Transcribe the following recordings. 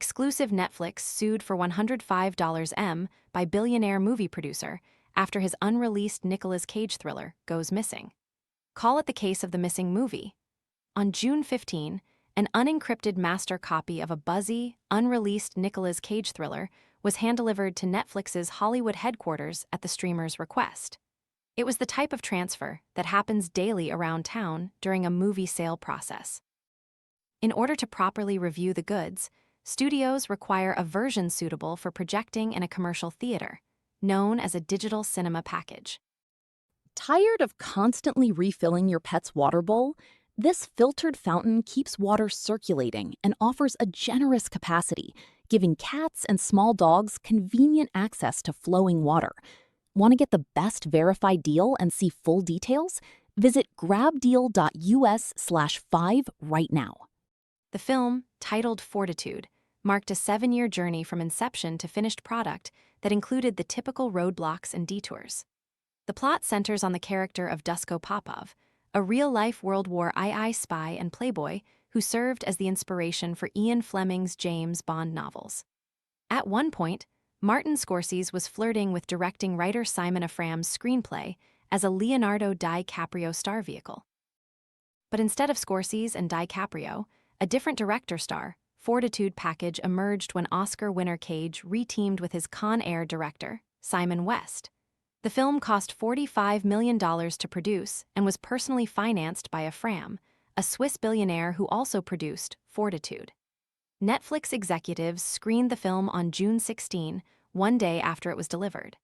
Exclusive Netflix sued for $105 M by billionaire movie producer after his unreleased Nicolas Cage thriller goes missing. Call it the case of the missing movie. On June 15, an unencrypted master copy of a buzzy, unreleased Nicolas Cage thriller was hand-delivered to Netflix's Hollywood headquarters at the streamer's request. It was the type of transfer that happens daily around town during a movie sale process. In order to properly review the goods, studios require a version suitable for projecting in a commercial theater, known as a digital cinema package. Tired of constantly refilling your pet's water bowl? This filtered fountain keeps water circulating and offers a generous capacity, giving cats and small dogs convenient access to flowing water. Want to get the best verified deal and see full details? Visit grabdeal.us/5 right now. The film, titled Fortitude, marked a 7-year journey from inception to finished product that included the typical roadblocks and detours. The plot centers on the character of Dusko Popov, a real-life World War II spy and playboy who served as the inspiration for Ian Fleming's James Bond novels. At one point, Martin Scorsese was flirting with directing writer Simon Afram's screenplay as a Leonardo DiCaprio star vehicle. But instead of Scorsese and DiCaprio, a different director star, Fortitude package emerged when Oscar winner Cage reteamed with his Con Air director, Simon West. The film cost $45 million to produce and was personally financed by Afram, a Swiss billionaire who also produced Fortitude. Netflix executives screened the film on June 16, one day after it was delivered.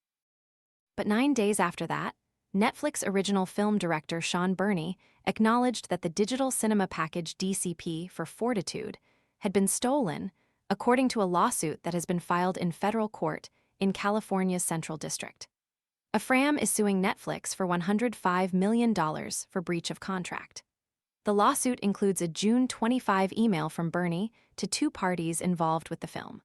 But 9 days after that, Netflix original film director Sean Burney acknowledged that the digital cinema package DCP for Fortitude had been stolen, according to a lawsuit that has been filed in federal court in California's Central District. Afram is suing Netflix for $105 million for breach of contract. The lawsuit includes a June 25 email from Burney to 2 parties involved with the film.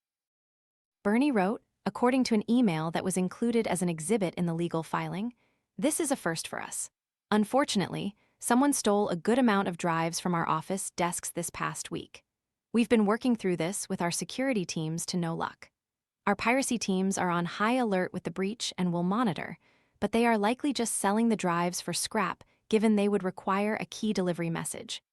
Burney wrote, according to an email that was included as an exhibit in the legal filing, "This is a first for us. Unfortunately, someone stole a good amount of drives from our office desks this past week. We've been working through this with our security teams to no luck. Our piracy teams are on high alert with the breach and will monitor, but they are likely just selling the drives for scrap given they would require a key delivery message.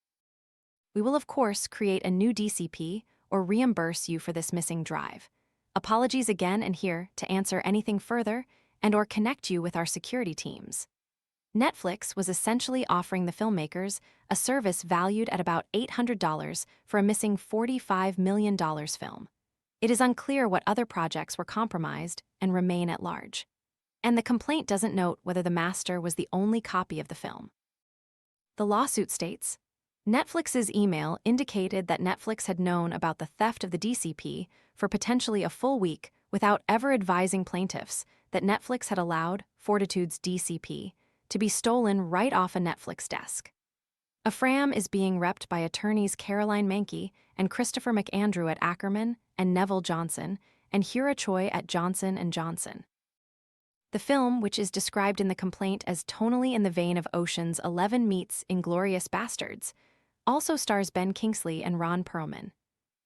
We will of course create a new DCP or reimburse you for this missing drive. Apologies again and here to answer anything further and/or connect you with our security teams." Netflix was essentially offering the filmmakers a service valued at about $800 for a missing $45 million film. It is unclear what other projects were compromised and remain at large. And the complaint doesn't note whether the master was the only copy of the film. The lawsuit states, Netflix's email indicated that Netflix had known about the theft of the DCP for potentially a full week without ever advising plaintiffs that Netflix had allowed Fortitude's DCP to be stolen right off a Netflix desk. Afram is being repped by attorneys Caroline Mankey and Christopher McAndrew at Ackerman and Neville Johnson and Hura Choi at Johnson & Johnson. The film, which is described in the complaint as tonally in the vein of Ocean's 11 meets Inglourious Basterds, also stars Ben Kingsley and Ron Perlman.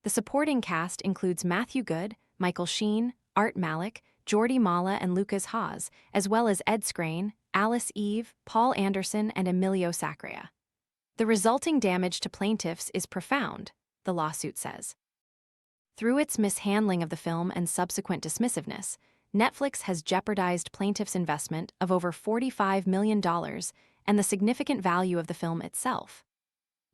The supporting cast includes Matthew Good, Michael Sheen, Art Malik, Jordi Mala and Lucas Haas, as well as Ed Skrein, Alice Eve, Paul Anderson, and Emilio Sacrea. The resulting damage to plaintiffs is profound, the lawsuit says. Through its mishandling of the film and subsequent dismissiveness, Netflix has jeopardized plaintiffs' investment of over $45 million and the significant value of the film itself.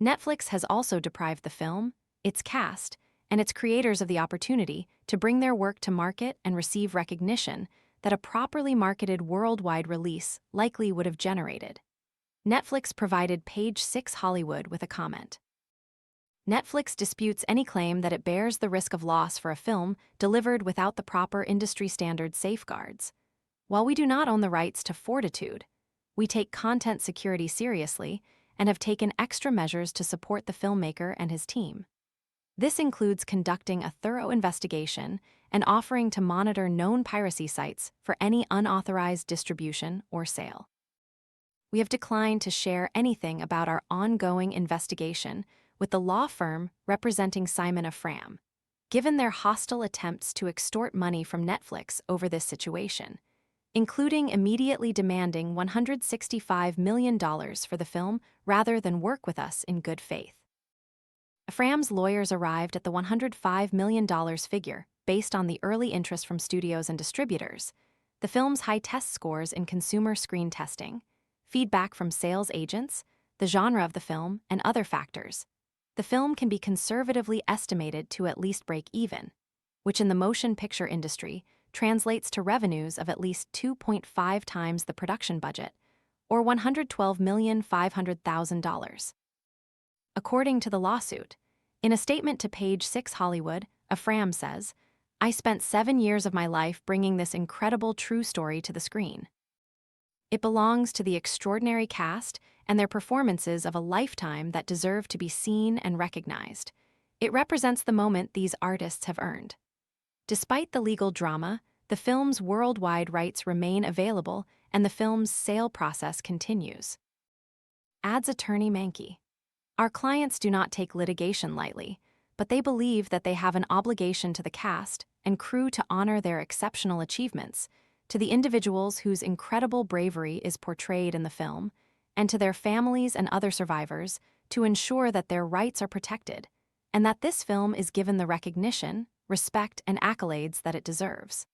Netflix has also deprived the film, its cast, and its creators of the opportunity to bring their work to market and receive recognition that a properly marketed worldwide release likely would have generated. Netflix provided Page 6 Hollywood with a comment. Netflix disputes any claim that it bears the risk of loss for a film delivered without the proper industry standard safeguards. While we do not own the rights to Fortitude, we take content security seriously and have taken extra measures to support the filmmaker and his team. This includes conducting a thorough investigation and offering to monitor known piracy sites for any unauthorized distribution or sale. We have declined to share anything about our ongoing investigation with the law firm representing Simon Afram. given their hostile attempts to extort money from Netflix over this situation, including immediately demanding $165 million for the film rather than work with us in good faith. Ephraim's lawyers arrived at the $105 million figure based on the early interest from studios and distributors, the film's high test scores in consumer screen testing, feedback from sales agents, the genre of the film, and other factors. The film can be conservatively estimated to at least break even, which in the motion picture industry translates to revenues of at least 2.5 times the production budget, or $112,500,000. According to the lawsuit, in a statement to Page 6 Hollywood, Ephraim says, "I spent 7 years of my life bringing this incredible true story to the screen. It belongs to the extraordinary cast and their performances of a lifetime that deserve to be seen and recognized. It represents the moment these artists have earned." Despite the legal drama, the film's worldwide rights remain available and the film's sale process continues. Adds attorney Mankey. Our clients do not take litigation lightly, but they believe that they have an obligation to the cast and crew to honor their exceptional achievements, to the individuals whose incredible bravery is portrayed in the film, and to their families and other survivors to ensure that their rights are protected, and that this film is given the recognition, respect, and accolades that it deserves.